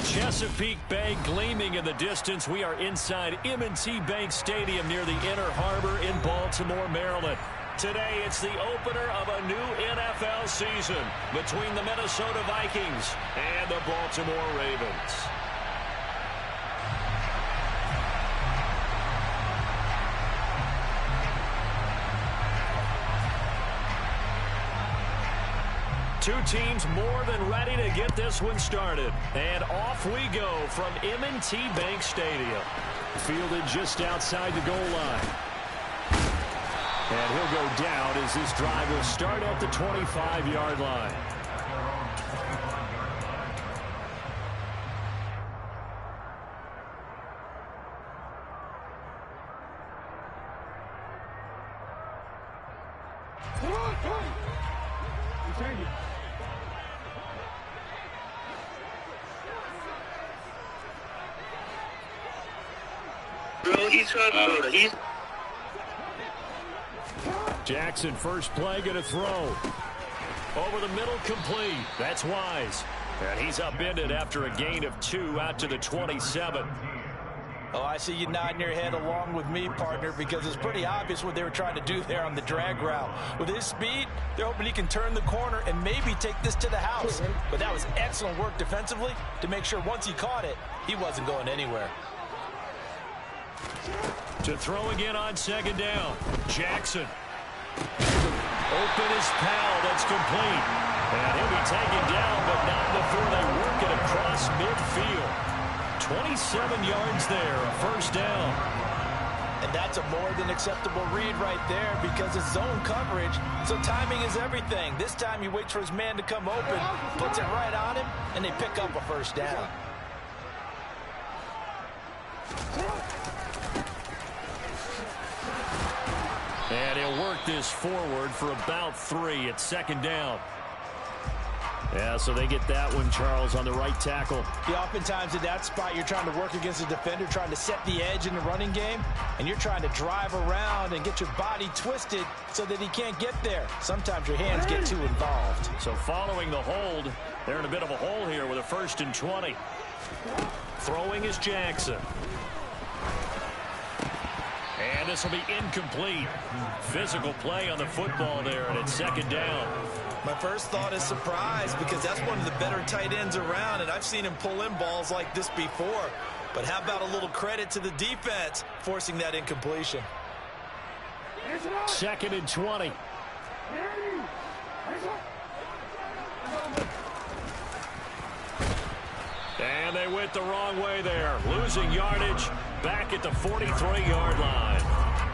Chesapeake Bay gleaming in the distance. We are inside M&T Bank Stadium near the Inner Harbor in Baltimore, Maryland. Today, it's the opener of a new NFL season between the Minnesota Vikings and the Baltimore Ravens. Two teams more than ready to get this one started. And off we go from M&T Bank Stadium. Fielded just outside the goal line. And he'll go down as this drive will start at the 25-yard line. Jackson, first play, going to throw. Over the middle, complete. That's Wise. And he's upended after a gain of 2 out to the 27. Oh, I see you nodding your head along with me, partner, because it's pretty obvious what they were trying to do there on the drag route. With his speed, they're hoping he can turn the corner and maybe take this to the house. But that was excellent work defensively to make sure once he caught it, he wasn't going anywhere. To throw again on second down. Jackson. Open his pal. That's complete. And he'll be taken down, but not before they work it across midfield. 27 yards there, a first down. And that's a more than acceptable read right there because it's zone coverage, so timing is everything. This time he waits for his man to come open, puts it right on him, and they pick up a first down. And he'll work this forward for about 3 at second down. Yeah, so they get that one, Charles, on the right tackle. Yeah, oftentimes in that spot, you're trying to work against a defender, trying to set the edge in the running game, and you're trying to drive around and get your body twisted so that he can't get there. Sometimes your hands get too involved. So following the hold, they're in a bit of a hole here with a 1st and 20. Throwing is Jackson. And this will be incomplete. Physical play on the football there, and it's second down. My first thought is surprise because that's one of the better tight ends around, and I've seen him pull in balls like this before. But how about a little credit to the defense forcing that incompletion? 2nd and 20. And they went the wrong way there. Losing yardage back at the 43-yard line.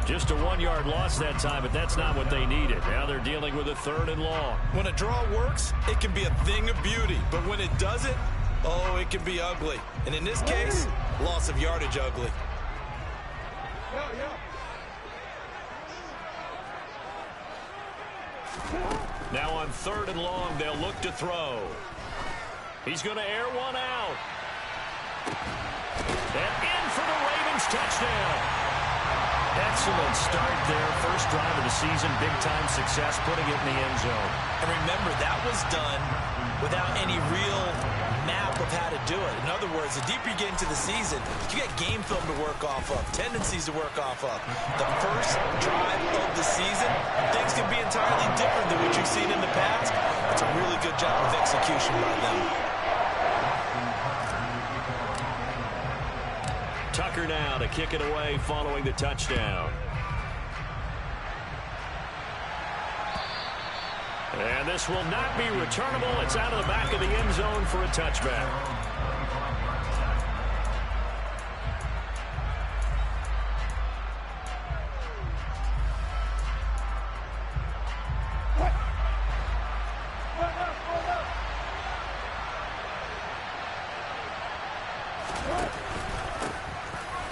Just a 1-yard loss that time, but that's not what they needed. Now they're dealing with a 3rd and long. When a draw works, it can be a thing of beauty. But when it doesn't, oh, it can be ugly. And in this case, loss of yardage ugly. Now on 3rd and long, they'll look to throw. He's going to air one out. And in for the Ravens touchdown. Excellent start there. First drive of the season. Big-time success putting it in the end zone. And remember, that was done without any real map of how to do it. In other words, the deeper you get into the season, you get game film to work off of, tendencies to work off of. The first drive of the season, things can be entirely different than what you've seen in the past. It's a really good job of execution by them. Tucker now to kick it away following the touchdown. And this will not be returnable. It's out of the back of the end zone for a touchback.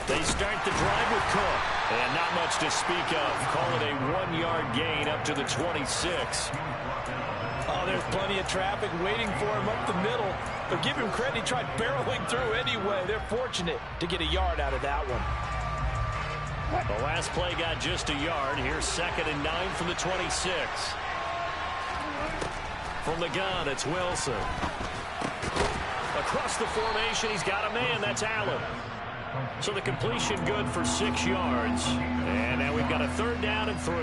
They start the drive with Cook. And not much to speak of. Call it a 1-yard gain up to the 26. Oh, there's plenty of traffic waiting for him up the middle. But give him credit, he tried barreling through anyway. They're fortunate to get a yard out of that one. The last play got just a yard. Here's 2nd and 9 from the 26. From the gun, it's Wilson. A Across the formation, he's got a man. That's Allen. So the completion good for 6 yards. And now we've got a 3rd down and 3.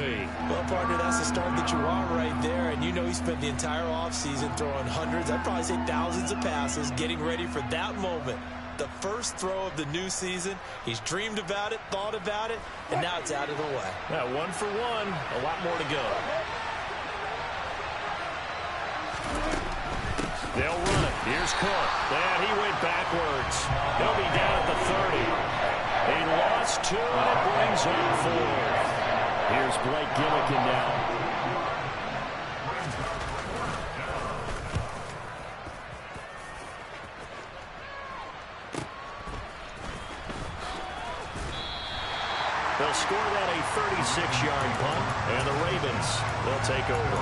Well, partner, that's the start that you want right there. And you know he spent the entire offseason throwing hundreds, I'd probably say thousands of passes, getting ready for that moment. The first throw of the new season. He's dreamed about it, thought about it, and now it's out of the way. Yeah, 1 for 1. A lot more to go. They'll run it. Here's Cook. And he went backwards. He'll be down at the 30. He lost 2, and it brings up 4. Here's Blake Gillikin now. They'll score that a 36-yard punt, and the Ravens will take over.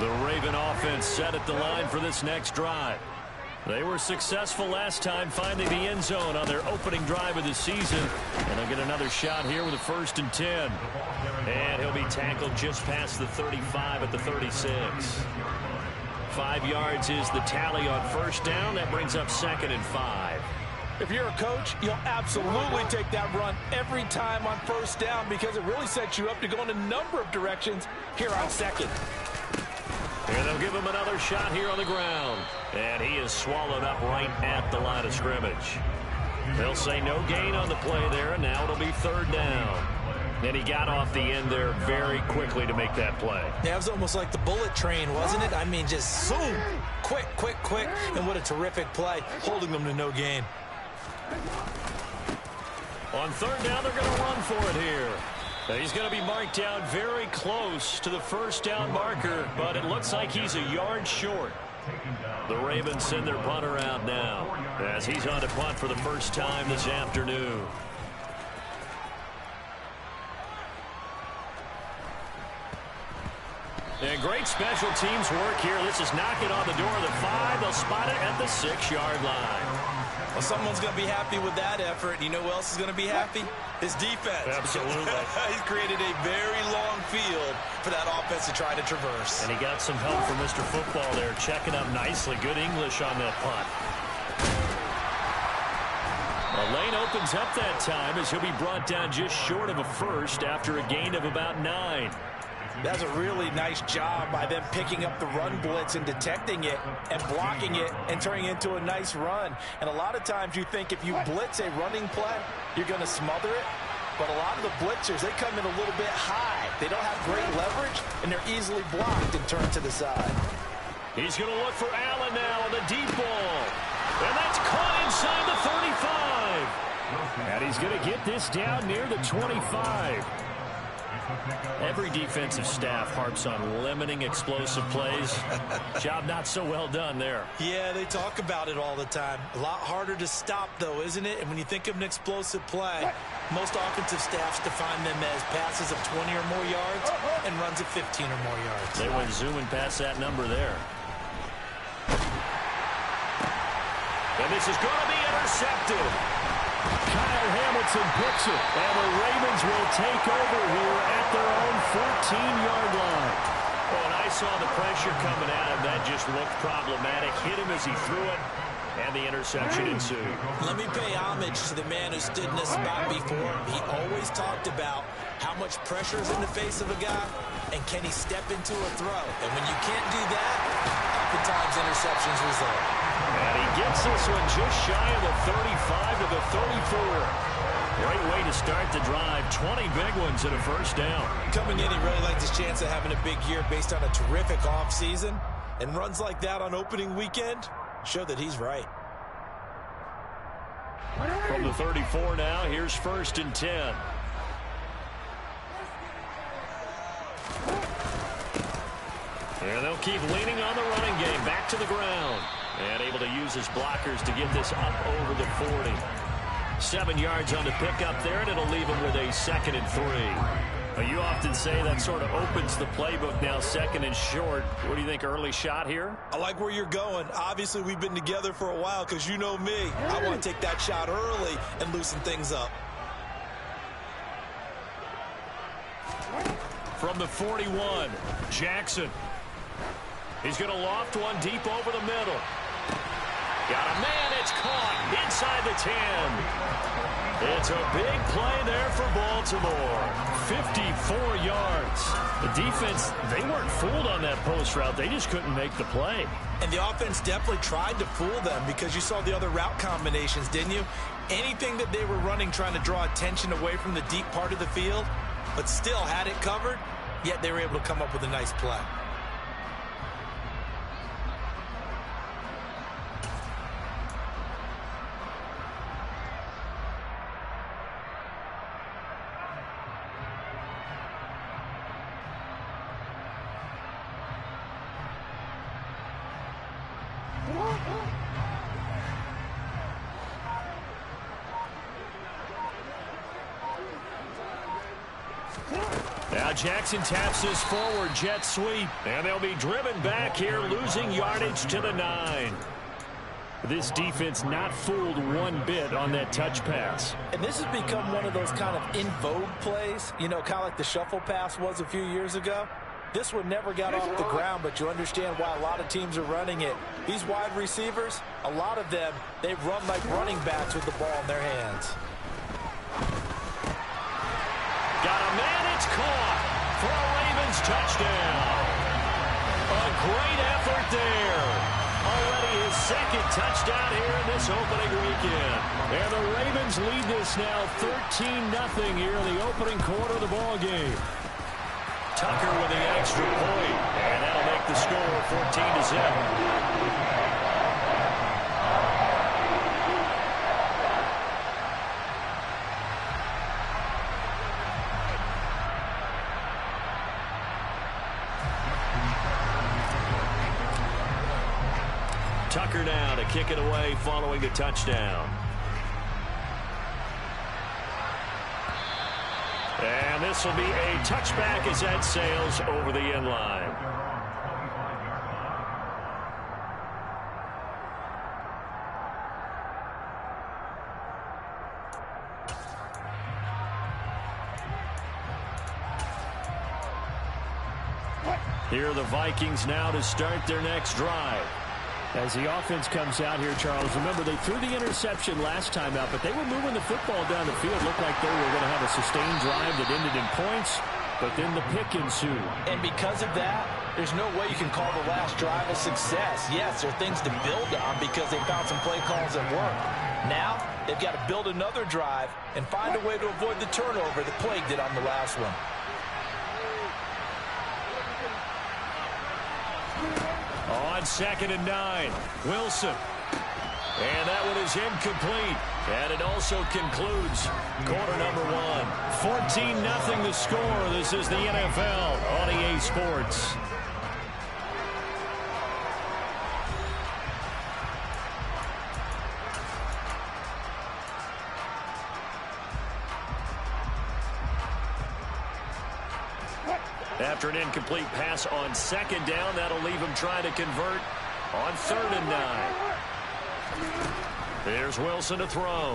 The Raven offense set at the line for this next drive. They were successful last time finding the end zone on their opening drive of the season. And they'll get another shot here with a 1st and 10. And he'll be tackled just past the 35 at the 36. 5 yards is the tally on 1st down. That brings up 2nd and 5. If you're a coach, you'll absolutely take that run every time on 1st down because it really sets you up to go in a number of directions here on 2nd. And they'll give him another shot here on the ground. And he is swallowed up right at the line of scrimmage. They'll say no gain on the play there, and now it'll be 3rd down. And he got off the end there very quickly to make that play. Yeah, it was almost like the bullet train, wasn't it? I mean, just zoom. Quick, quick, quick. And what a terrific play, holding them to no gain. On 3rd down, they're going to run for it here. He's going to be marked down very close to the 1st down marker, but it looks like he's a yard short. The Ravens send their punter out now as he's on to punt for the first time this afternoon. And great special teams work here. This is knocking on the door of the 5. They'll spot it at the 6-yard line. Well, someone's going to be happy with that effort. You know who else is going to be happy? His defense. Absolutely. He's created a very long field for that offense to try to traverse. And he got some help from Mr. Football there, checking up nicely. Good English on that punt. The lane opens up that time as he'll be brought down just short of a 1st after a gain of about 9. That's a really nice job by them picking up the run blitz and detecting it and blocking it and turning it into a nice run. And a lot of times you think if you blitz a running play, you're going to smother it. But a lot of the blitzers, they come in a little bit high. They don't have great leverage, and they're easily blocked and turned to the side. He's going to look for Allen now on the deep ball. And that's caught inside the 35. And he's going to get this down near the 25. Every defensive staff harps on limiting explosive plays. Job not so well done there. Yeah, they talk about it all the time. A lot harder to stop, though, isn't it? And when you think of an explosive play, most offensive staffs define them as passes of 20 or more yards and runs of 15 or more yards. They went zooming past that number there. And this is going to be intercepted. Kyle Hamilton picks it, and the Ravens will take over here at their own 14-yard line. Oh, and I saw the pressure coming at him. That just looked problematic. Hit him as he threw it, and the interception ensued. Let me pay homage to the man who stood in this spot before. He always talked about how much pressure is in the face of a guy, and can he step into a throw. And when you can't do that, oftentimes interceptions result. And he gets this one just shy of the 35 to the 34. Great way to start the drive. 20 big ones and a 1st down. Coming in, he really liked his chance of having a big year based on a terrific offseason. And runs like that on opening weekend show that he's right. From the 34 now, here's 1st and 10. And they'll keep leaning on the running game. Back to the ground. And able to use his blockers to get this up over the 40. 7 yards on the pickup there, and it'll leave him with a 2nd and 3. Well, you often say that sort of opens the playbook now, 2nd and short. What do you think, early shot here? I like where you're going. Obviously, we've been together for a while because you know me. I want to take that shot early and loosen things up. from the 41. Jackson. He's going to loft one deep over the middle. Got a man. It's caught inside the 10. It's a big play there for Baltimore. 54 yards. The defense, they weren't fooled on that post route. They just couldn't make the play. And the offense definitely tried to fool them because you saw the other route combinations, didn't you? Anything that they were running trying to draw attention away from the deep part of the field, but still had it covered, yet they were able to come up with a nice play. Now Jackson taps this forward jet sweep, and they'll be driven back here, losing yardage to the 9. This defense not fooled one bit on that touch pass. And this has become one of those kind of in vogue plays, you know, kind of like the shuffle pass was a few years ago. This one never got off the ground, but you understand why a lot of teams are running it. These wide receivers, a lot of them, they run like running backs with the ball in their hands. Got a man, it's caught for a Ravens touchdown. A great effort there. Already his second touchdown here in this opening weekend. And the Ravens lead this now 13-0 here in the opening quarter of the ball game. Tucker with the extra point, and that'll make the score 14-0. Tucker now to kick it away following the touchdown. And this will be a touchback as that sails over the end line. Here are the Vikings now to start their next drive. As the offense comes out here, Charles, remember they threw the interception last time out, but they were moving the football down the field. Looked like they were going to have a sustained drive that ended in points, but then the pick ensued. And because of that, there's no way you can call the last drive a success. Yes, there are things to build on because they found some play calls that work. Now, they've got to build another drive and find a way to avoid the turnover that plagued it on the last one. On 2nd and 9, Wilson. And that one is incomplete. And it also concludes quarter number 1. 14-0 the score. This is the NFL on EA Sports. After an incomplete pass on 2nd down, that'll leave him trying to convert on 3rd and 9. There's Wilson to throw.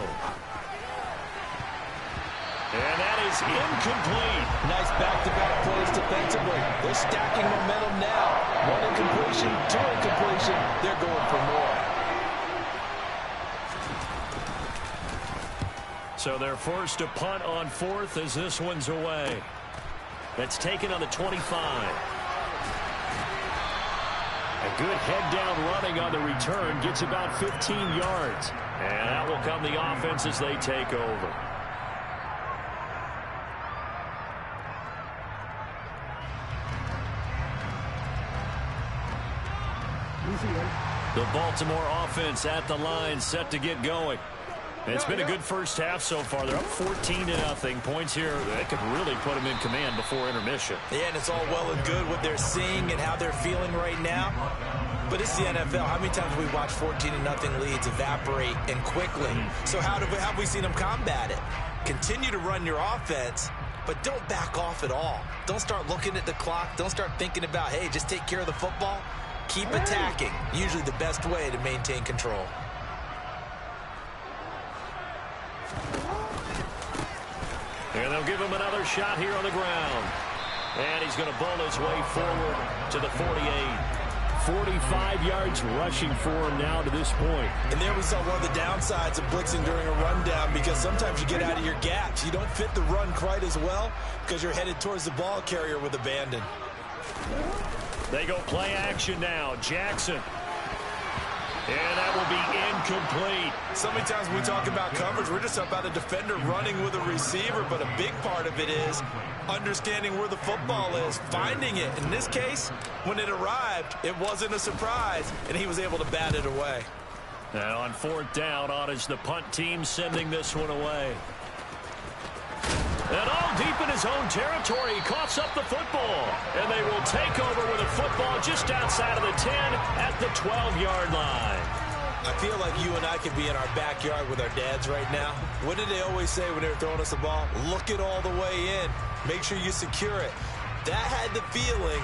And that is incomplete. Nice back-to-back plays defensively. They're stacking momentum now. 1 incompletion, 2 incompletion. They're going for more. So they're forced to punt on 4th as this one's away. That's taken on the 25. A good head-down running on the return. Gets about 15 yards. And that will come the offense as they take over. The Baltimore offense at the line set to get going. It's been a good first half so far. They're up 14-0. Points here that could really put them in command before intermission. Yeah, and it's all well and good what they're seeing and how they're feeling right now. But it's the NFL. How many times have we watched 14-0 leads evaporate and quickly? So how have we seen them combat it? Continue to run your offense, but don't back off at all. Don't start looking at the clock. Don't start thinking about, hey, just take care of the football. Keep attacking. Usually the best way to maintain control. And they'll give him another shot here on the ground. And he's going to bull his way forward to the 48. 45 yards rushing for him now to this point. And there we saw one of the downsides of blitzing during a rundown, because sometimes you get out of your gaps. You don't fit the run quite as well because you're headed towards the ball carrier with abandon. They go play action now. Jackson. And that will be incomplete. So many times when we talk about coverage, we're just about a defender running with a receiver, but a big part of it is understanding where the football is, finding it. In this case, when it arrived, it wasn't a surprise, and he was able to bat it away. And on fourth down, on is the punt team sending this one away. And all deep in his own territory, he coughs up the football. And they will take over with a football just outside of the 10 at the 12-yard line. I feel like you and I could be in our backyard with our dads right now. What did they always say when they were throwing us the ball? Look it all the way in. Make sure you secure it. That had the feeling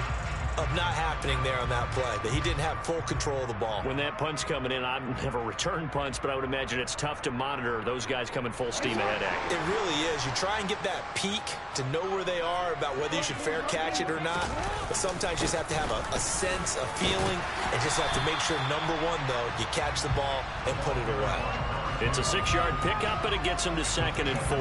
of not happening there on that play, that he didn't have full control of the ball. When that punt's coming in, I've never returned punts, but I would imagine it's tough to monitor those guys coming full steam ahead at you. It really is. You try and get that peek to know where they are, about whether you should fair catch it or not. But sometimes you just have to have a sense, a feeling, and just have to make sure, number one, though, you catch the ball and put it away. It's a 6-yard pickup, and it gets him to 2nd and 4.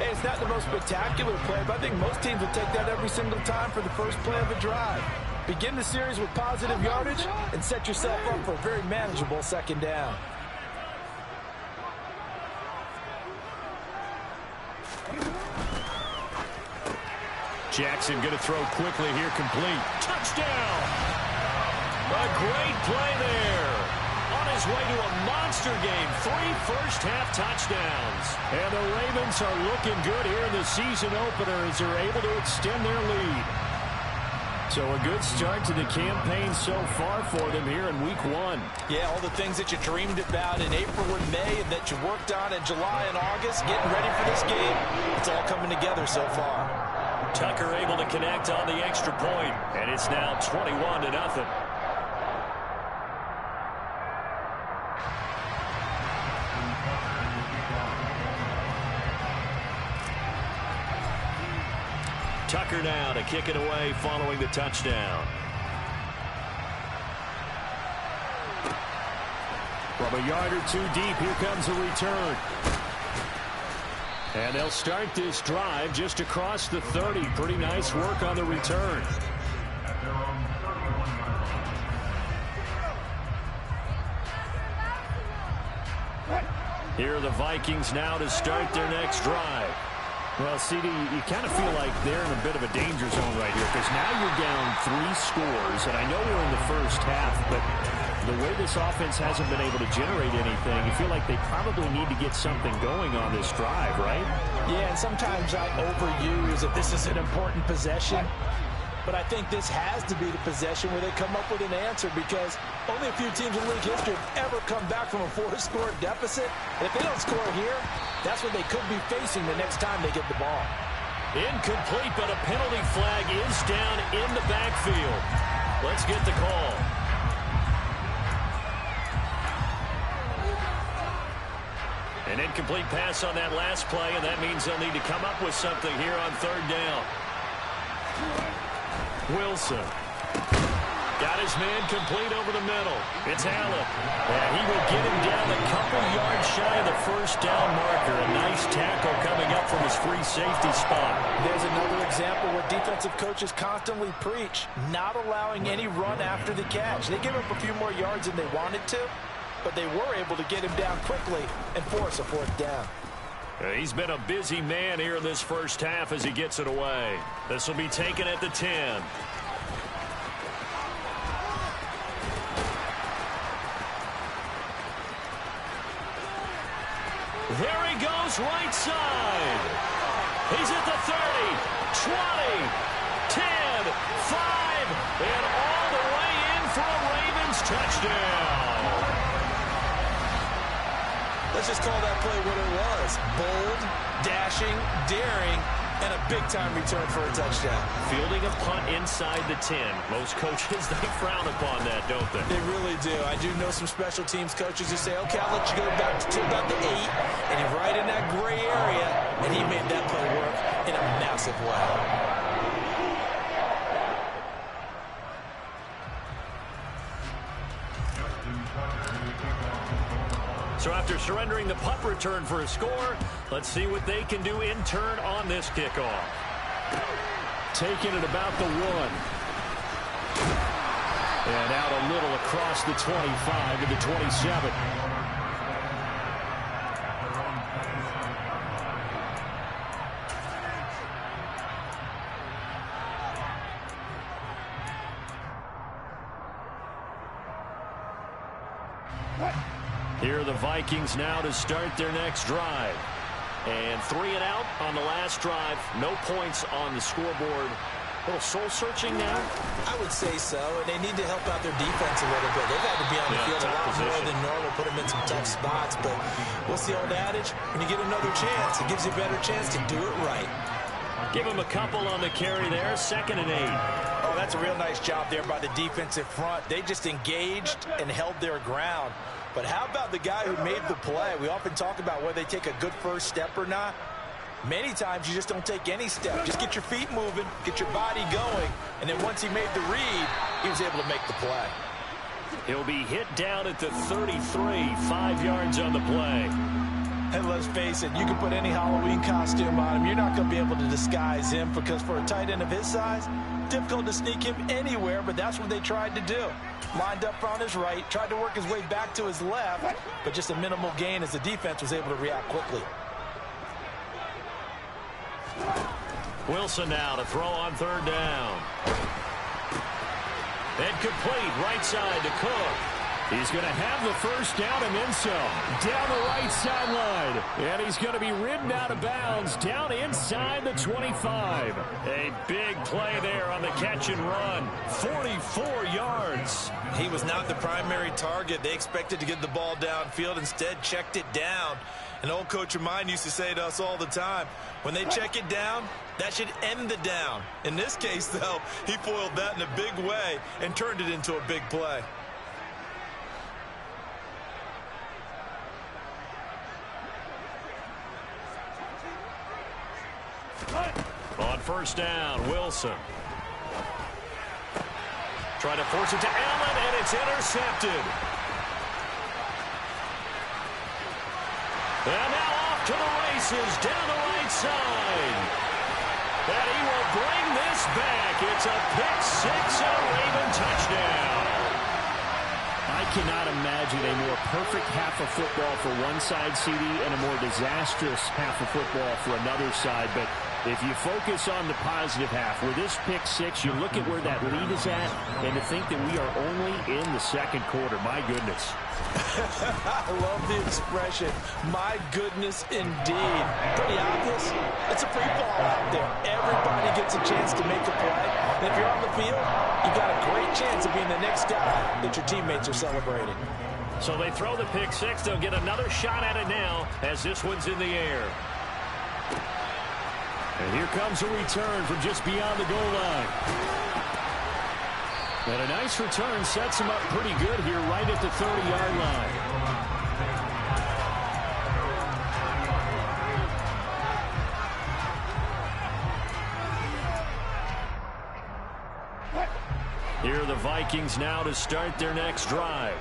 Hey, it's not the most spectacular play, but I think most teams will take that every single time for the first play of a drive. Begin the series with positive yardage and set yourself up for a very manageable 2nd down. Jackson going to throw quickly here, complete. Touchdown! A great play there. On his way to a monster game, 3 first-half touchdowns. And the Ravens are looking good here in the season opener as they're able to extend their lead. So a good start to the campaign so far for them here in week 1. Yeah, all the things that you dreamed about in April and May and that you worked on in July and August, getting ready for this game, it's all coming together so far. Tucker able to connect on the extra point, and it's now 21-0. Tucker now to kick it away following the touchdown. From a yard or 2 deep, here comes a return. And they'll start this drive just across the 30. Pretty nice work on the return. Here are the Vikings now to start their next drive. Well, CD, you kind of feel like they're in a bit of a danger zone right here, because now you're down 3 scores, and I know we're in the first half, but the way this offense hasn't been able to generate anything, you feel like they probably need to get something going on this drive, right? Yeah, and sometimes I overuse that this is an important possession, but I think this has to be the possession where they come up with an answer, because only a few teams in league history have ever come back from a 4-score deficit. And if they don't score here, that's what they could be facing the next time they get the ball. Incomplete, but a penalty flag is down in the backfield. Let's get the call. An incomplete pass on that last play, and that means they'll need to come up with something here on 3rd down. Wilson. Got his man complete over the middle. It's Allen. And he will get him down a couple yards shy of the 1st down marker. A nice tackle coming up from his free safety spot. There's another example where defensive coaches constantly preach, not allowing any run after the catch. They gave up a few more yards than they wanted to, but they were able to get him down quickly and force a 4th down. He's been a busy man here in this first half as he gets it away. This will be taken at the 10. There he goes, right side. He's at the 30, 20, 10, 5, and all the way in for a Ravens touchdown. Let's just call that play what it was. Bold, dashing, daring, and a big-time return for a touchdown. Fielding a punt inside the 10. Most coaches, they frown upon that, don't they? They really do. I do know some special teams coaches who say, okay, I'll let you go back to about the 8, and you're right in that gray area, and he made that play work in a massive way. surrendering the punt return for a score. Let's see what they can do in turn on this kickoff. Taking it about the 1. And out a little across the 25 to the 27. Here are the Vikings now to start their next drive. And 3 and out on the last drive. No points on the scoreboard. A little soul-searching now? I would say so, and they need to help out their defense a little bit. They've had to be on the field a lot more than normal, put them in some tough spots. But what's the old adage? When you get another chance, it gives you a better chance to do it right. Give him a couple on the carry there. 2nd and 8. Oh, that's a real nice job there by the defensive front. They just engaged and held their ground. But how about the guy who made the play? We often talk about whether they take a good first step or not. Many times you just don't take any step. Just get your feet moving, get your body going, and then once he made the read, he was able to make the play. He'll be hit down at the 33, 5 yards on the play. And let's face it, you can put any Halloween costume on him. You're not going to be able to disguise him because for a tight end of his size, difficult to sneak him anywhere, but that's what they tried to do. Lined up on his right, tried to work his way back to his left, but just a minimal gain as the defense was able to react quickly. Wilson now to throw on 3rd down. And complete right side to Cook. He's going to have the first down and then some. Down the right sideline. And he's going to be ridden out of bounds down inside the 25. A big play there on the catch and run. 44 yards. He was not the primary target. They expected to get the ball downfield. Instead, checked it down. An old coach of mine used to say to us all the time, when they check it down, that should end the down. In this case, though, he foiled that in a big way and turned it into a big play. On 1st down, Wilson. Trying to force it to Allen, and it's intercepted. And now off to the races, down the right side. And he will bring this back. It's a pick-6 and a Raven touchdown. I cannot imagine a more perfect half of football for one side, CD, and a more disastrous half of football for another side. But if you focus on the positive half, with this pick-6, you look at where that lead is at, and to think that we are only in the 2nd quarter. My goodness. I love the expression, my goodness indeed. Pretty obvious. It's a free fall out there. Everybody gets a chance to make a play. And if you're on the field, you got a great chance of being the next guy that your teammates are celebrating. So they throw the pick-6. They'll get another shot at it now as this one's in the air. And here comes a return from just beyond the goal line. And a nice return sets him up pretty good here right at the 30-yard line. Here are the Vikings now to start their next drive.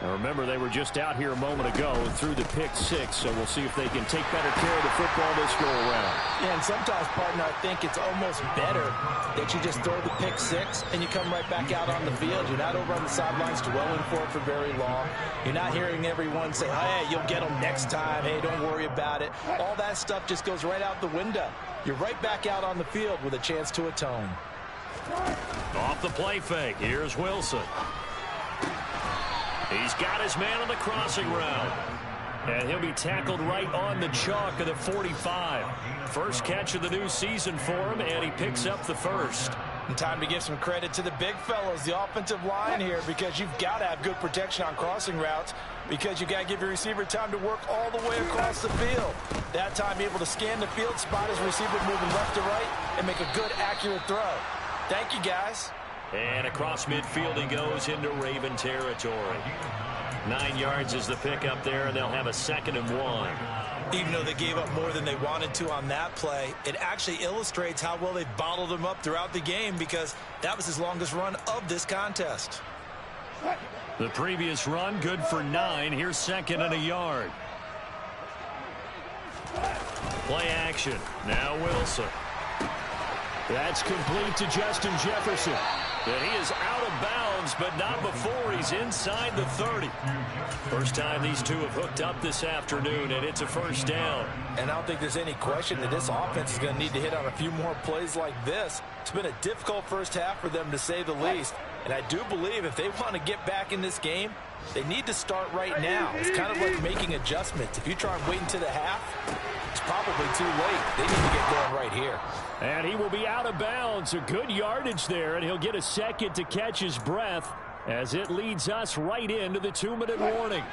Now remember, they were just out here a moment ago and threw the pick-6, so we'll see if they can take better care of the football this go-around. Yeah, and sometimes, partner, I think it's almost better that you just throw the pick-6 and you come right back out on the field. You're not over on the sidelines dwelling for it for very long. You're not hearing everyone say, hey, you'll get them next time. Hey, don't worry about it. All that stuff just goes right out the window. You're right back out on the field with a chance to atone. Off the play fake, here's Wilson. He's got his man on the crossing route. And he'll be tackled right on the chalk of the 45. First catch of the new season for him, and he picks up the first. And time to give some credit to the big fellows, the offensive line here, because you've got to have good protection on crossing routes, because you got to give your receiver time to work all the way across the field. That time able to scan the field, spot his receiver moving left to right, and make a good, accurate throw. Thank you, guys. And across midfield he goes into Raven territory. 9 yards is the pickup there, and they'll have a 2nd and 1. Even though they gave up more than they wanted to on that play, it actually illustrates how well they bottled him up throughout the game, because that was his longest run of this contest. The previous run good for 9. Here's 2nd and a yard. Play action. Now Wilson. That's complete to Justin Jefferson. And he is out of bounds, but not before he's inside the 30. First time these two have hooked up this afternoon, and it's a first down. And I don't think there's any question that this offense is going to need to hit on a few more plays like this. It's been a difficult first half for them, to say the least. And I do believe if they want to get back in this game, they need to start right now. It's kind of like making adjustments. If you try and wait until the half, it's probably too late. They need to get going right here. And he will be out of bounds. A good yardage there, and he'll get a second to catch his breath as it leads us right into the 2-minute warning.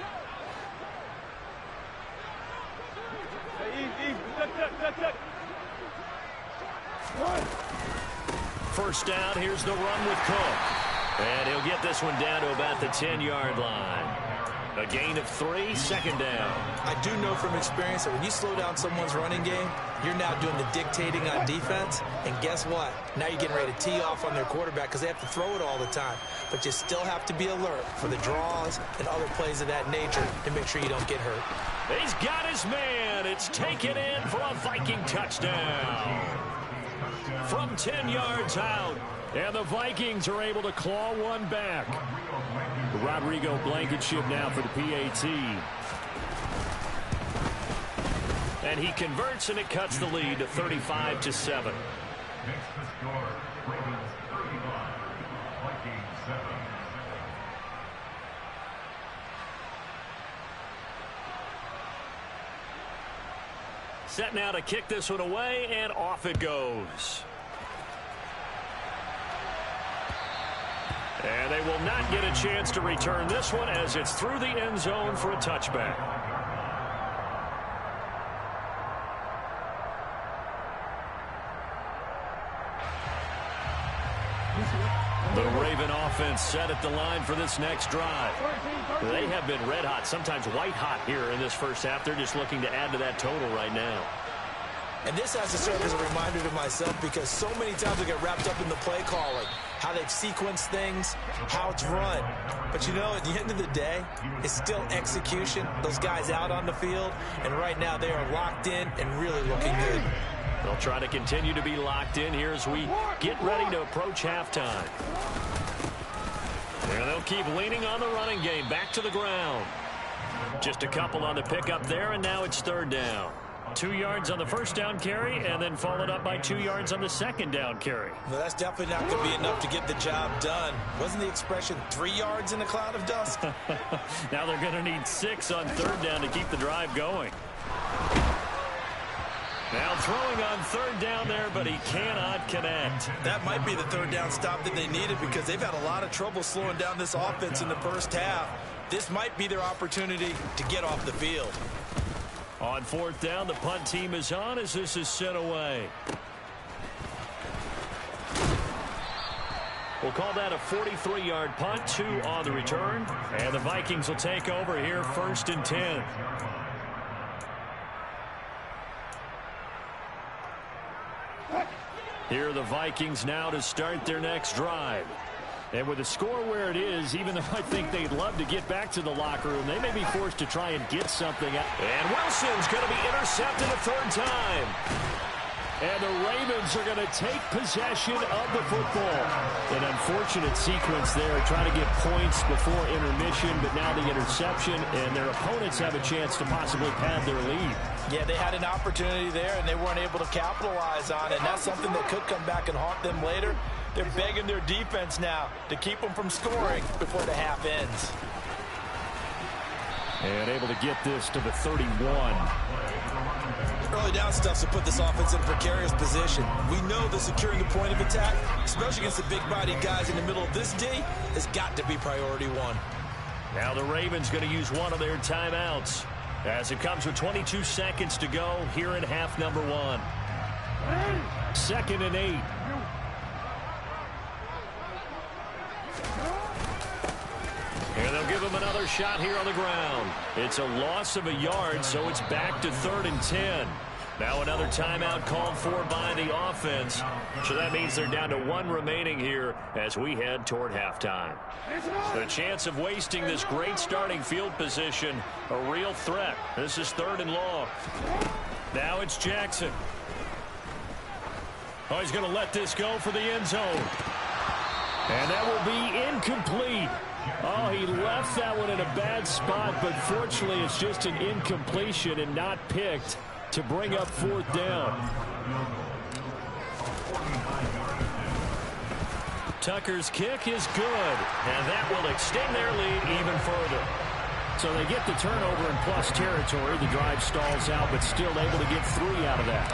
First down, here's the run with Cook. And he'll get this one down to about the 10-yard line. A gain of 3, second down. I do know from experience that when you slow down someone's running game, you're now doing the dictating on defense. And guess what? Now you're getting ready to tee off on their quarterback because they have to throw it all the time. But you still have to be alert for the draws and other plays of that nature to make sure you don't get hurt. He's got his man. It's taken in for a Viking touchdown. From 10 yards out. And the Vikings are able to claw one back. Rodrigo Blankenship now for the PAT. And he converts, and it cuts the lead to 35-7. Set now to kick this one away, and off it goes. And they will not get a chance to return this one as it's through the end zone for a touchback. The Raven offense set at the line for this next drive. They have been red hot, sometimes white hot here in this first half. They're just looking to add to that total right now. And this has to serve as a reminder to myself because so many times I get wrapped up in the play calling, how they've sequenced things, how it's run. But, you know, at the end of the day, it's still execution. Those guys out on the field, and right now they are locked in and really looking good. They'll try to continue to be locked in here as we get ready to approach halftime. And they'll keep leaning on the running game. Back to the ground. Just a couple on the pickup there, and now it's third down. 2 yards on the first down carry, and then followed up by 2 yards on the second down carry. Well, that's definitely not going to be enough to get the job done. Wasn't the expression 3 yards in a cloud of dust? Now they're going to need 6 on third down to keep the drive going. Now throwing on third down there, but he cannot connect. That might be the third down stop that they needed because they've had a lot of trouble slowing down this offense in the first half. This might be their opportunity to get off the field. On fourth down, the punt team is on as this is sent away. We'll call that a 43-yard punt, 2 on the return. And the Vikings will take over here first and 10. Here are the Vikings now to start their next drive. And with the score where it is, even though I think they'd love to get back to the locker room, they may be forced to try and get something out. And Wilson's going to be intercepted a third time. And the Ravens are going to take possession of the football. An unfortunate sequence there, trying to get points before intermission, but now the interception, and their opponents have a chance to possibly pad their lead. Yeah, they had an opportunity there, and they weren't able to capitalize on it. And that's something that could come back and haunt them later. They're begging their defense now to keep them from scoring before the half ends. And able to get this to the 31. Early down stuff to put this offense in a precarious position. We know that securing the point of attack, especially against the big-bodied guys in the middle of this D, has got to be priority one. Now the Ravens going to use one of their timeouts as it comes with 22 seconds to go here in half number 1. 2nd and 8. And they'll give him another shot here on the ground. It's a loss of a yard, so it's back to 3rd and 10. Now another timeout called for by the offense. So that means they're down to 1 remaining here as we head toward halftime. The chance of wasting this great starting field position, a real threat. This is 3rd and long. Now it's Jackson. Oh, he's going to let this go for the end zone. And that will be incomplete. Oh, he left that one in a bad spot, but fortunately it's just an incompletion and not picked to bring up 4th down. Tucker's kick is good, and that will extend their lead even further. So they get the turnover in plus territory. The drive stalls out, but still able to get 3 out of that.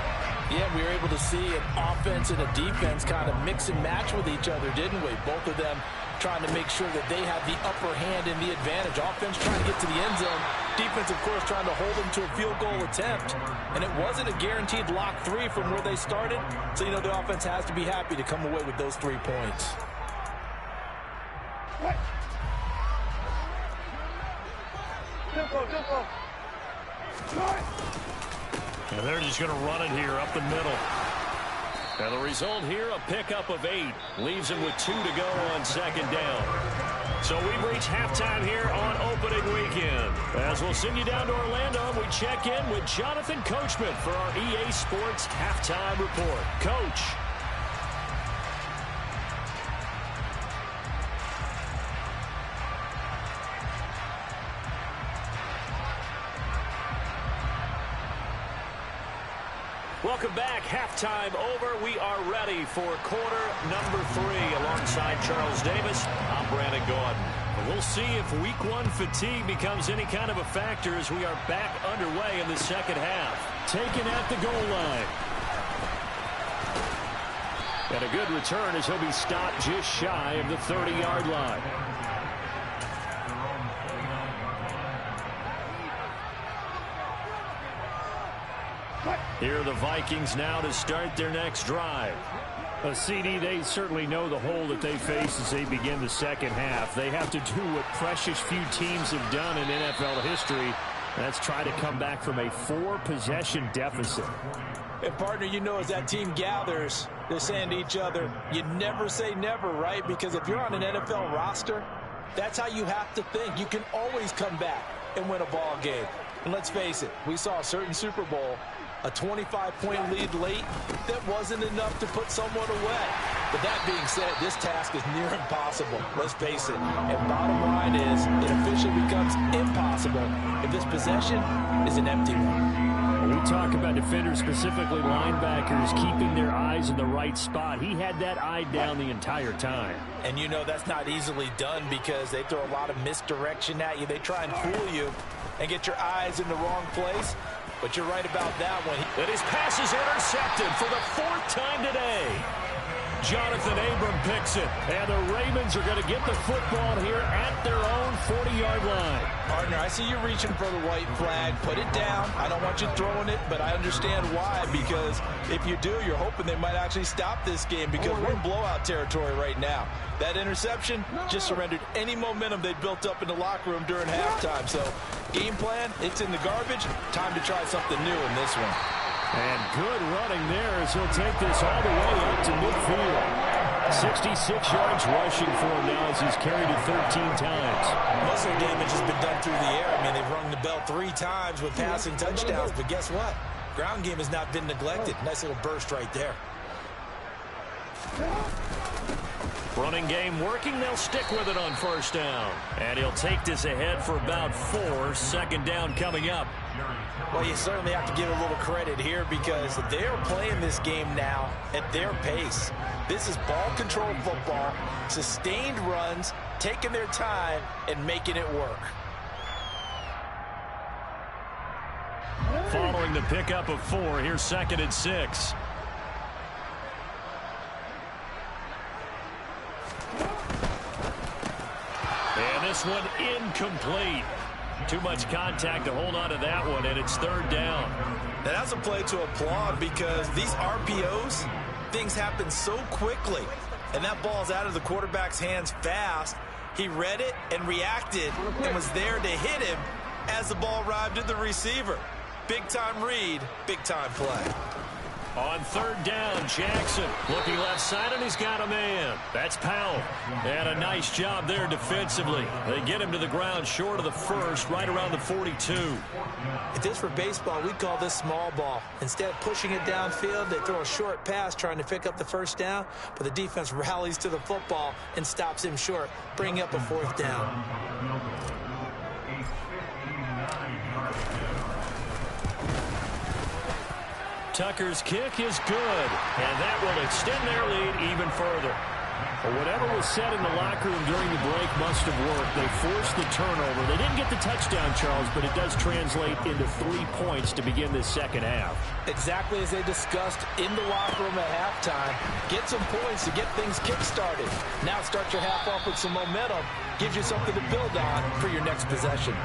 Yeah, we were able to see an offense and a defense kind of mix and match with each other, didn't we? Both of them trying to make sure that they have the upper hand and the advantage. Offense trying to get to the end zone. Defense, of course, trying to hold them to a field goal attempt. And it wasn't a guaranteed lock 3 from where they started. So, you know, the offense has to be happy to come away with those 3 points. And they're just going to run it here up the middle. And the result here, a pickup of 8. Leaves him with 2 to go on 2nd down. So we've reached halftime here on opening weekend. As we'll send you down to Orlando, we check in with Jonathan Coachman for our EA Sports Halftime Report. Coach. Welcome back. Halftime over. We are ready for quarter number 3 alongside Charles Davis. I'm Brandon Gordon. We'll see if week 1 fatigue becomes any kind of a factor as we are back underway in the second half. Taken at the goal line. And a good return as he'll be stopped just shy of the 30-yard line. Here are the Vikings now to start their next drive. CD, they certainly know the hole that they face as they begin the second half. They have to do what precious few teams have done in NFL history. That's try to come back from a 4-possession deficit. And, partner, you know, as that team gathers, they're saying to each other, you never say never, right? Because if you're on an NFL roster, that's how you have to think. You can always come back and win a ball game. And let's face it, we saw a certain Super Bowl, a 25-point lead late, that wasn't enough to put someone away. But that being said, this task is near impossible. Let's face it. And bottom line is, it officially becomes impossible if this possession is an empty one. We talk about defenders, specifically linebackers, keeping their eyes in the right spot. He had that eye down the entire time. And you know that's not easily done because they throw a lot of misdirection at you. They try and fool you and get your eyes in the wrong place. But you're right about that one. And his pass is intercepted for the 4th time today. Jonathan Abram picks it. And the Ravens are going to get the football here at their own 40-yard line. Partner, I see you reaching for the white flag. Put it down. I don't want you throwing it, but I understand why. Because if you do, you're hoping they might actually stop this game because we're in blowout territory right now. That interception just surrendered any momentum they built up in the locker room during halftime. So, game plan, it's in the garbage. Time to try something new in this one. And good running there as he'll take this all the way out to midfield. 66 yards rushing for him now as he's carried it 13 times. Muscle damage has been done through the air. I mean, they've rung the bell 3 times with passing touchdowns. But guess what? Ground game has not been neglected. Nice little burst right there. Running game working. They'll stick with it on 1st down. And he'll take this ahead for about 4. 2nd down coming up. Well, you certainly have to give a little credit here because they're playing this game now at their pace. This is ball control football, sustained runs, taking their time, and making it work. Following the pickup of 4, here's 2nd and 6. And this one incomplete. Too much contact to hold on to that one, and it's 3rd down. Now, that's a play to applaud because these RPOs, things happen so quickly. And that ball's out of the quarterback's hands fast. He read it and reacted and was there to hit him as the ball arrived at the receiver. Big-time read, big-time play. On third down, Jackson looking left side, and he's got a man. That's Powell. And a nice job there defensively. They get him to the ground short of the first, right around the 42. If this were baseball, we'd call this small ball. Instead of pushing it downfield, they throw a short pass trying to pick up the first down, but the defense rallies to the football and stops him short, bringing up a fourth down. Tucker's kick is good, and that will extend their lead even further. Well, whatever was said in the locker room during the break must have worked. They forced the turnover. They didn't get the touchdown, Charles, but it does translate into 3 points to begin this second half. Exactly as they discussed in the locker room at halftime. Get some points to get things kick-started. Now start your half off with some momentum. Gives you something to build on for your next possession.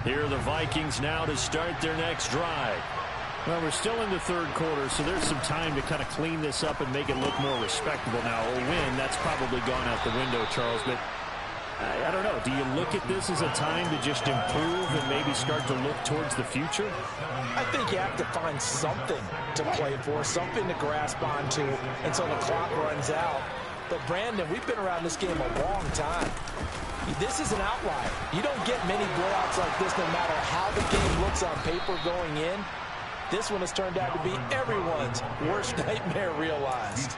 Here are the Vikings now to start their next drive. Well, we're still in the third quarter, so there's some time to kind of clean this up and make it look more respectable. Now, a win, that's probably gone out the window, Charles, but I don't know. Do you look at this as a time to just improve and maybe start to look towards the future? I think you have to find something to play for, something to grasp onto until the clock runs out. But, Brandon, we've been around this game a long time. This is an outlier. You don't get many blowouts like this no matter how the game looks on paper going in. This one has turned out to be everyone's worst nightmare realized.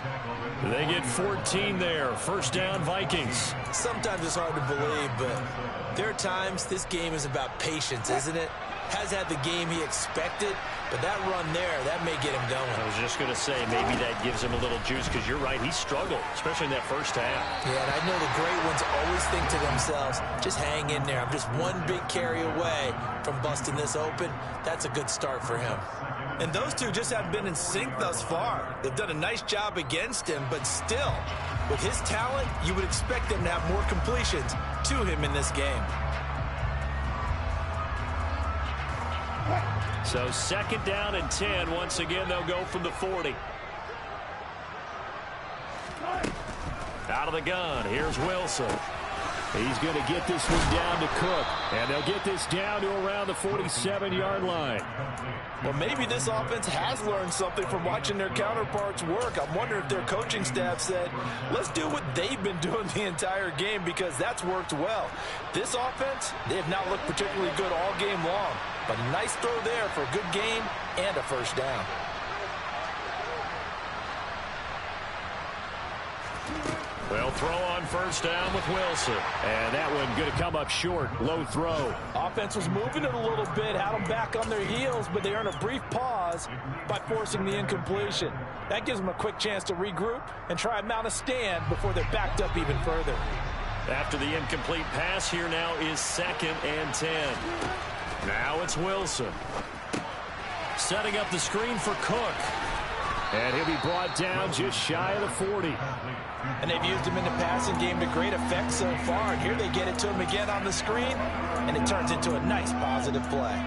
They get 14 there. First down, Vikings. Sometimes it's hard to believe, but there are times this game is about patience, isn't it? Has had the game he expected, but that run there, that may get him going. I was just going to say, maybe that gives him a little juice, because you're right, he struggled, especially in that first half. Yeah, and I know the great ones always think to themselves, just hang in there. I'm just one big carry away from busting this open. That's a good start for him. And those two just haven't been in sync thus far. They've done a nice job against him, but still, with his talent, you would expect them to have more completions to him in this game. So second down and 10. Once again, they'll go from the 40. Out of the gun, here's Wilson. He's going to get this one down to Cook. And they'll get this down to around the 47-yard line. Well, maybe this offense has learned something from watching their counterparts work. I'm wondering if their coaching staff said, let's do what they've been doing the entire game, because that's worked well. This offense, they have not looked particularly good all game long. But a nice throw there for a good gain and a first down. They'll throw on first down with Wilson. And that one going to come up short. Low throw. Offense was moving it a little bit, had them back on their heels, but they earned a brief pause by forcing the incompletion. That gives them a quick chance to regroup and try and mount a stand before they're backed up even further. After the incomplete pass, here now is second and 10. Now it's Wilson. Setting up the screen for Cook. And he'll be brought down just shy of the 40. And they've used him in the passing game to great effect so far. And here they get it to him again on the screen, and it turns into a nice positive play.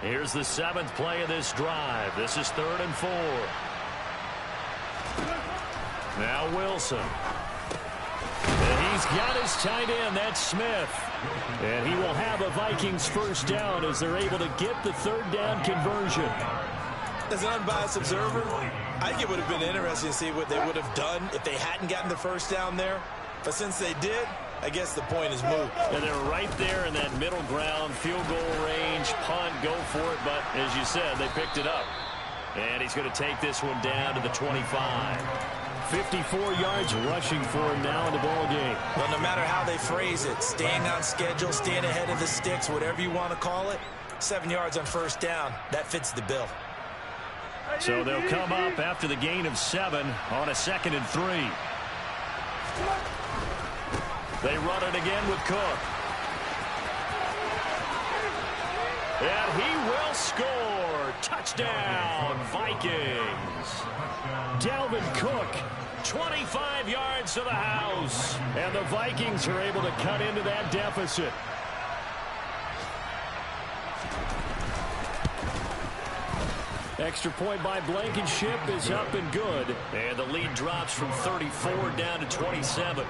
Here's the 7th play of this drive. This is 3rd and 4. Now Wilson. And he's got his tight end. That's Smith. And he will have a Vikings first down as they're able to get the 3rd down conversion. As an unbiased observer, I think it would have been interesting to see what they would have done if they hadn't gotten the first down there. But since they did, I guess the point is moot. And they're right there in that middle ground, field goal range, punt, go for it. But as you said, they picked it up. And he's going to take this one down to the 25. 54 yards rushing for him now in the ball game. Well, no matter how they phrase it, staying on schedule, staying ahead of the sticks, whatever you want to call it, 7 yards on first down, that fits the bill. So they'll come up after the gain of 7 on a 2nd and 3. They run it again with Cook. And he will score. Touchdown, Vikings. Dalvin Cook, 25 yards to the house. And the Vikings are able to cut into that deficit. Extra point by Blankenship is up and good. And the lead drops from 34 down to 27.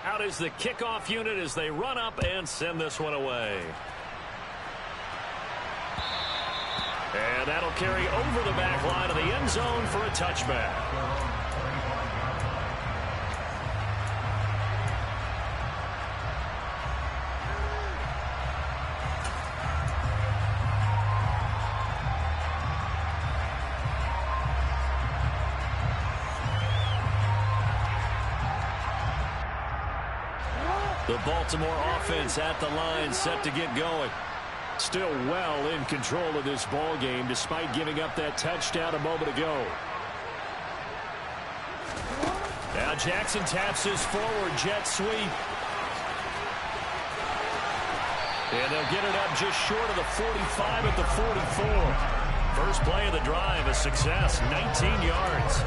Out is the kickoff unit as they run up and send this one away. And that'll carry over the back line of the end zone for a touchback. The Baltimore offense at the line, set to get going. Still well in control of this ball game despite giving up that touchdown a moment ago. Now Jackson taps his forward jet sweep. And they'll get it up just short of the 45 at the 44. First play of the drive, a success, 19 yards.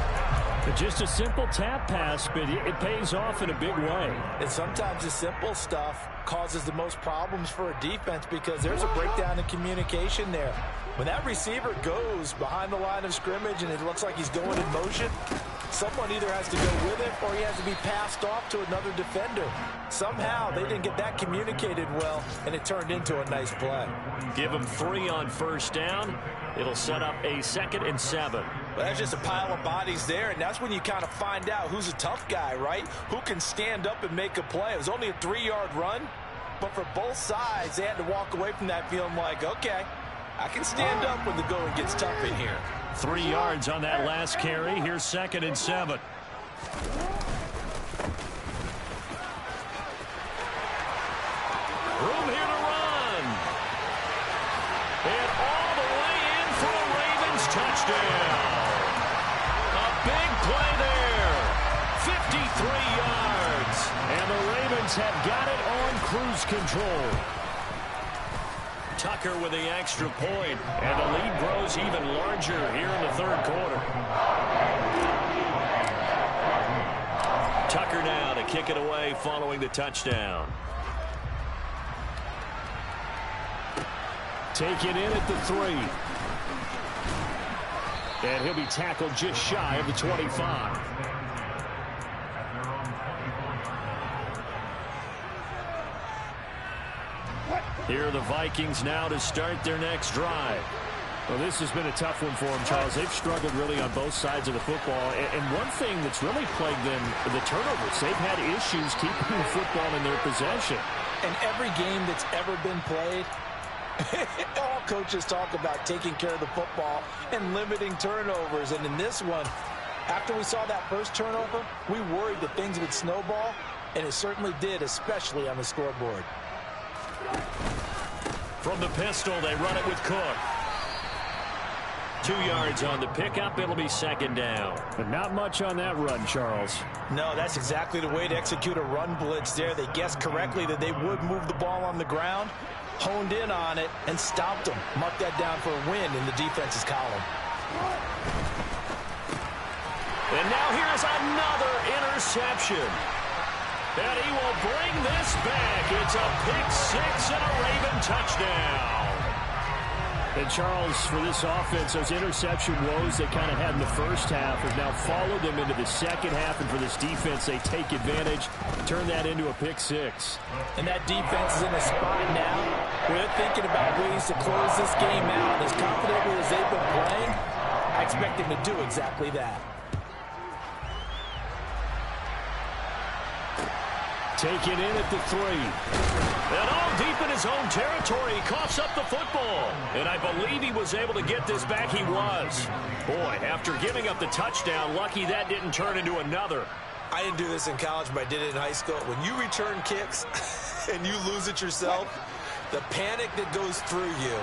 But just a simple tap pass, but it pays off in a big way. And sometimes the simple stuff causes the most problems for a defense because there's a breakdown in communication there. When that receiver goes behind the line of scrimmage and it looks like he's going in motion, someone either has to go with it or he has to be passed off to another defender. Somehow they didn't get that communicated well, and it turned into a nice play. Give him 3 on first down. It'll set up a 2nd and 7. Well, that's just a pile of bodies there, and that's when you kind of find out who's a tough guy, right? Who can stand up and make a play. It was only a 3-yard run, but for both sides, they had to walk away from that feeling like, okay, I can stand up when the going gets tough in here. 3 yards on that last carry. Here's 2nd and 7. Room here to run. And all the way in for a Ravens touchdown. A big play there. 53 yards. And the Ravens have got it on cruise control. Tucker with the extra point, and the lead grows even larger here in the 3rd quarter. Tucker now to kick it away following the touchdown. Take it in at the 3. And he'll be tackled just shy of the 25. Here are the Vikings now to start their next drive. Well, this has been a tough one for them, Charles. They've struggled really on both sides of the football. And one thing that's really plagued them, the turnovers. They've had issues keeping the football in their possession. And every game that's ever been played, all coaches talk about taking care of the football and limiting turnovers. And in this one, after we saw that first turnover, we worried that things would snowball, and it certainly did, especially on the scoreboard. From the pistol, they run it with Cook. 2 yards on the pickup. It'll be 2nd down. But not much on that run, Charles. No, that's exactly the way to execute a run blitz there. They guessed correctly that they would move the ball on the ground, honed in on it, and stopped them. Mark that down for a win in the defense's column. And now here's another interception. And he will bring this back. It's a pick-6 and a Raven touchdown. And, Charles, for this offense, those interception woes they kind of had in the first half have now followed them into the second half. And for this defense, they take advantage, turn that into a pick-6. And that defense is in a spot now where they're thinking about ways to close this game out. As confidently as they've been playing, I expect them to do exactly that. Take it in at the 3. And all deep in his own territory, he coughs up the football. And I believe he was able to get this back. He was. Boy, after giving up the touchdown, lucky that didn't turn into another. I didn't do this in college, but I did it in high school. When you return kicks and you lose it yourself, the panic that goes through you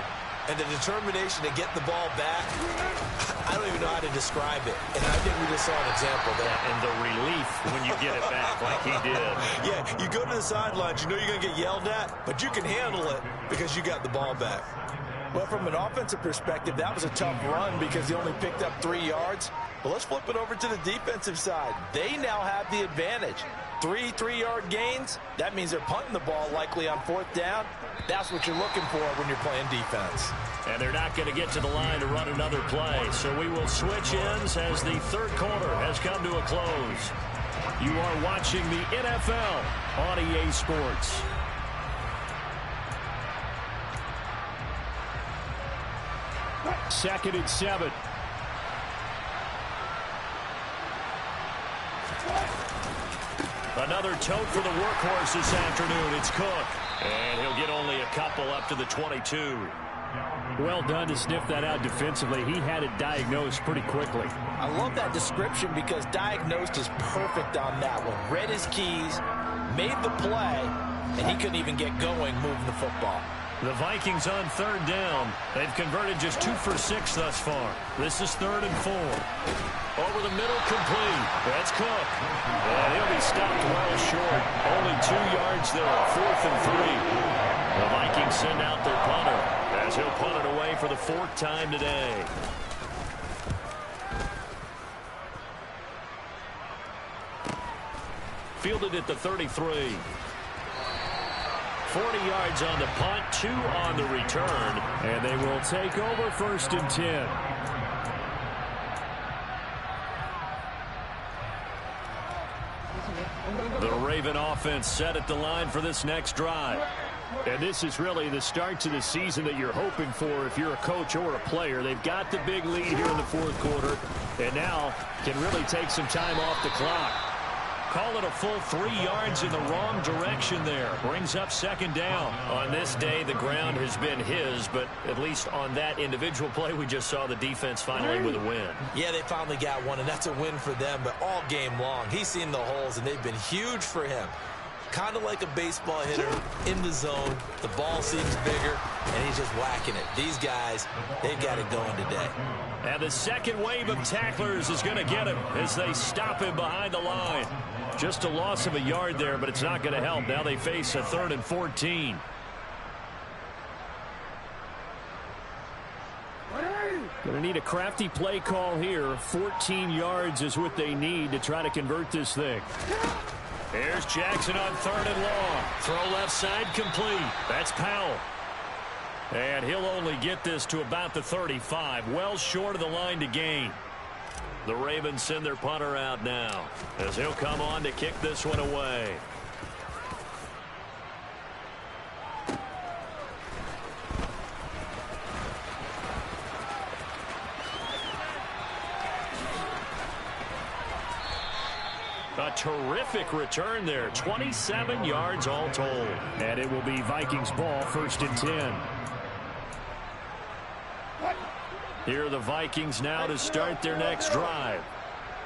and the determination to get the ball back, I don't even know how to describe it. And I think we just saw an example there. And the relief when you get it back like he did. Yeah, you go to the sidelines, you know you're going to get yelled at, but you can handle it because you got the ball back. Well, from an offensive perspective, that was a tough run because he only picked up 3 yards. But let's flip it over to the defensive side. They now have the advantage. 3 3-yard gains, that means they're punting the ball likely on 4th down. That's what you're looking for when you're playing defense. And they're not going to get to the line to run another play. So we will switch ends as the third quarter has come to a close. You are watching the NFL on EA Sports. Second and 7. Another tote for the workhorse this afternoon. It's Cook. And he'll get only a couple up to the 22. Well done to sniff that out defensively. He had it diagnosed pretty quickly. I love that description because diagnosed is perfect on that one. Read his keys, made the play, and he couldn't even get going moving the football. The Vikings on 3rd down. They've converted just 2 for 6 thus far. This is 3rd and 4. Over the middle, complete. That's Cook. And he'll be stopped well short. Only 2 yards there. 4th and 3. The Vikings send out their punter as he'll punt it away for the 4th time today. Fielded at the 33. 40 yards on the punt, 2 on the return. And they will take over 1st and 10. The Raven offense set at the line for this next drive. And this is really the start to the season that you're hoping for if you're a coach or a player. They've got the big lead here in the 4th quarter and now can really take some time off the clock. Call it a full 3 yards in the wrong direction there. Brings up 2nd down. On this day, the ground has been his, but at least on that individual play, we just saw the defense finally with a win. Yeah, they finally got one, and that's a win for them, but all game long, he's seen the holes, and they've been huge for him. Kind of like a baseball hitter in the zone. The ball seems bigger, and he's just whacking it. These guys, they've got it going today. And the second wave of tacklers is going to get him as they stop him behind the line. Just a loss of a yard there, but it's not going to help. Now they face a 3rd and 14. Going to need a crafty play call here. 14 yards is what they need to try to convert this thing. Here's Jackson on 3rd and long. Throw left side complete. That's Powell. And he'll only get this to about the 35. Well short of the line to gain. The Ravens send their punter out now as he'll come on to kick this one away. A terrific return there. 27 yards all told. And it will be Vikings ball, 1st and 10. Here are the Vikings now to start their next drive.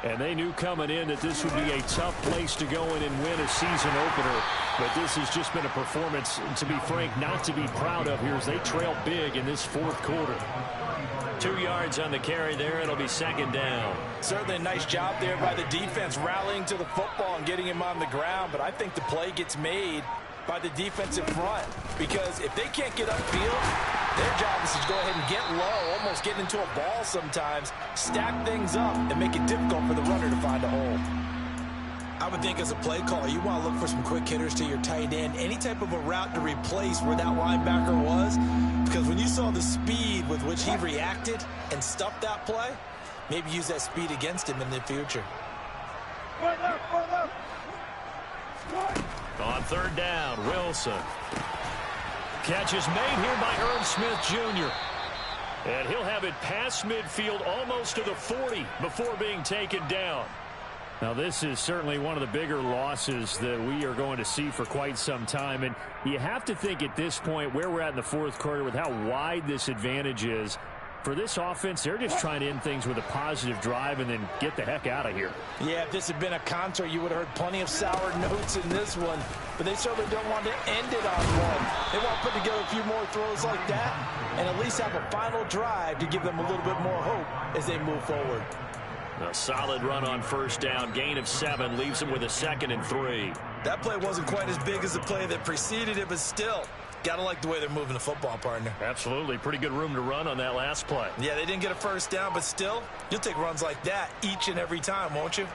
And they knew coming in that this would be a tough place to go in and win a season opener. But this has just been a performance, to be frank, not to be proud of here as they trail big in this 4th quarter. 2 yards on the carry there. It'll be 2nd down. Certainly a nice job there by the defense rallying to the football and getting him on the ground. But I think the play gets made by the defensive front, because if they can't get upfield, their job is to go ahead and get low, almost get into a ball sometimes, stack things up, and make it difficult for the runner to find a hole. I would think as a play caller, you want to look for some quick hitters to your tight end, any type of a route to replace where that linebacker was, because when you saw the speed with which he reacted and stuffed that play, maybe use that speed against him in the future. On 3rd down, Wilson. Catch is made here by Irv Smith Jr. And he'll have it past midfield almost to the 40 before being taken down. Now this is certainly one of the bigger losses that we are going to see for quite some time. And you have to think at this point where we're at in the 4th quarter with how wide this advantage is. For this offense, they're just trying to end things with a positive drive and then get the heck out of here. Yeah, if this had been a concert, you would have heard plenty of sour notes in this one. But they certainly don't want to end it on one. They want to put together a few more throws like that and at least have a final drive to give them a little bit more hope as they move forward. A solid run on 1st down. Gain of 7 leaves them with a 2nd and 3. That play wasn't quite as big as the play that preceded it, but still, Gotta like the way they're moving the football, partner. Absolutely. Pretty good room to run on that last play. Yeah, they didn't get a first down, but still, you'll take runs like that each and every time, won't you?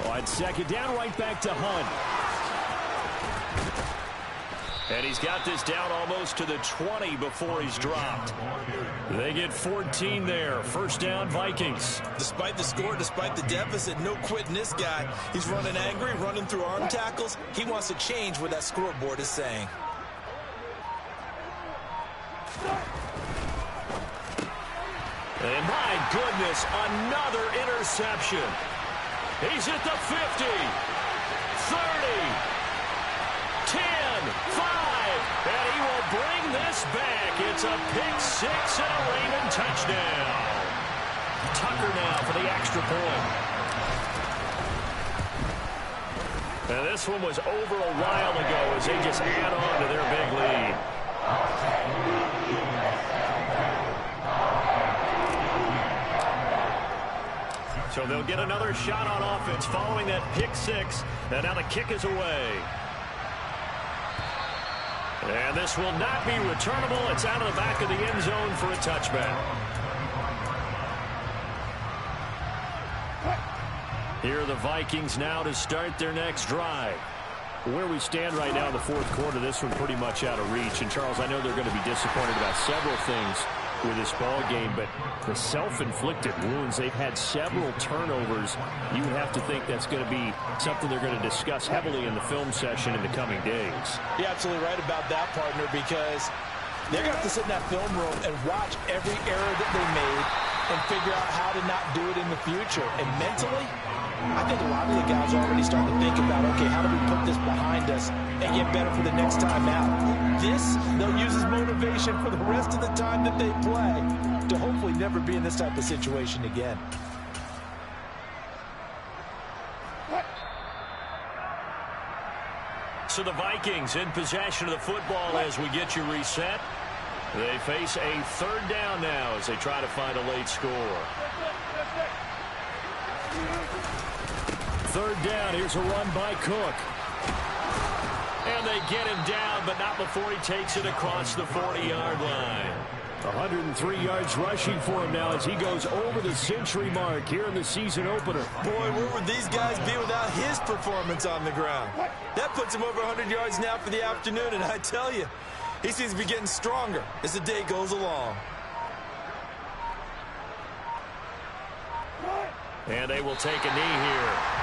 On second down, right back to Hunt. And he's got this down almost to the 20 before he's dropped. They get 14 there. First down, Vikings. Despite the score, despite the deficit, no quitting this guy. He's running angry, running through arm tackles. He wants to change what that scoreboard is saying. And my goodness, another interception. He's at the 50, 30, 10, 5, and he will bring this back. It's a pick six and a Raymond touchdown. Tucker now for the extra point. And this one was over a while ago as they just add on to their big lead. So they'll get another shot on offense following that pick six, and now the kick is away. And this will not be returnable. It's out of the back of the end zone for a touchback. Here are the Vikings now to start their next drive. Where we stand right now in the fourth quarter, this one pretty much out of reach. And, Charles, I know they're going to be disappointed about several things with this ball game, but the self-inflicted wounds, they've had several turnovers. You would have to think that's going to be something they're going to discuss heavily in the film session in the coming days. You're absolutely right about that, partner, because they're going to have to sit in that film room and watch every error that they made and figure out how to not do it in the future. And mentally, I think a lot of the guys are already starting to think about, okay, how do we put this behind us and get better for the next time out? This, they'll use as motivation for the rest of the time that they play to hopefully never be in this type of situation again. So the Vikings in possession of the football as we get you reset. They face a third down now as they try to find a late score. Third down, here's a run by Cook. And they get him down, but not before he takes it across the 40-yard line. 103 yards rushing for him now as he goes over the century mark here in the season opener. Boy, where would these guys be without his performance on the ground? That puts him over 100 yards now for the afternoon, and I tell you, he seems to be getting stronger as the day goes along. And they will take a knee here.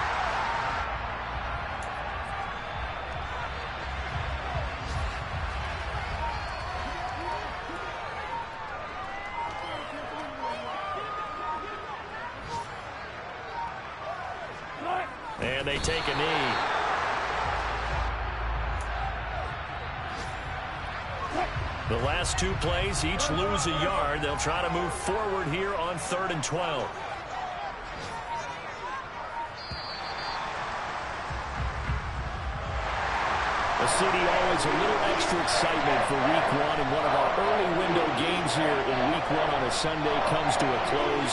And they take a knee. The last two plays each lose a yard. They'll try to move forward here on 3rd and 12. CD, always a little extra excitement for week one, and one of our early window games here in week one on a Sunday comes to a close.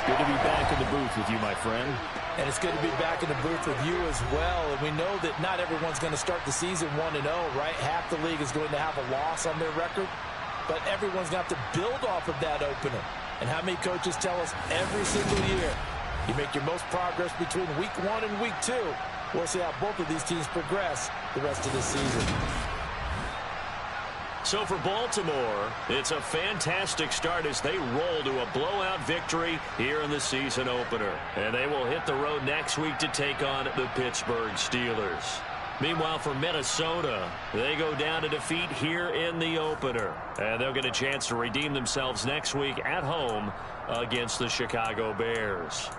Good to be back in the booth with you, my friend. And it's good to be back in the booth with you as well. And we know that not everyone's going to start the season 1-0, right? Half the league is going to have a loss on their record, but everyone's got to build off of that opener. And how many coaches tell us every single year, you make your most progress between week 1 and week 2. We'll see how both of these teams progress the rest of the season. So for Baltimore, it's a fantastic start as they roll to a blowout victory here in the season opener. And they will hit the road next week to take on the Pittsburgh Steelers. Meanwhile, for Minnesota, they go down to defeat here in the opener. And they'll get a chance to redeem themselves next week at home against the Chicago Bears.